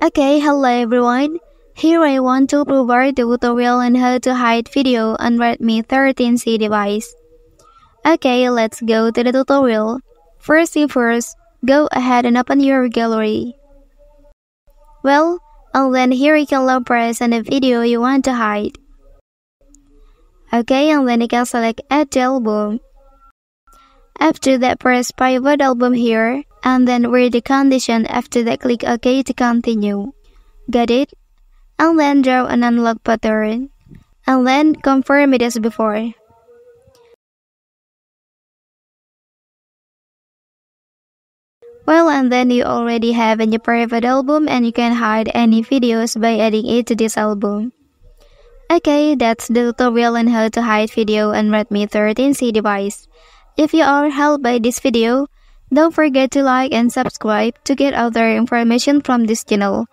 Okay, hello everyone. Here I want to provide the tutorial on how to hide video on Redmi 13c device. Okay, let's go to the tutorial. First thing first, go ahead and open your gallery. And then here you can long press on the video you want to hide. Okay, and then you can select Add to Album. After that, press Private Album here, and then read the condition. After that, click OK to continue. Got it? And then draw an unlock pattern. And then confirm it as before. And then you already have a new private album and you can hide any videos by adding it to this album. Okay, that's the tutorial on how to hide video on Redmi 13c device. If you are helped by this video, don't forget to like and subscribe to get other information from this channel.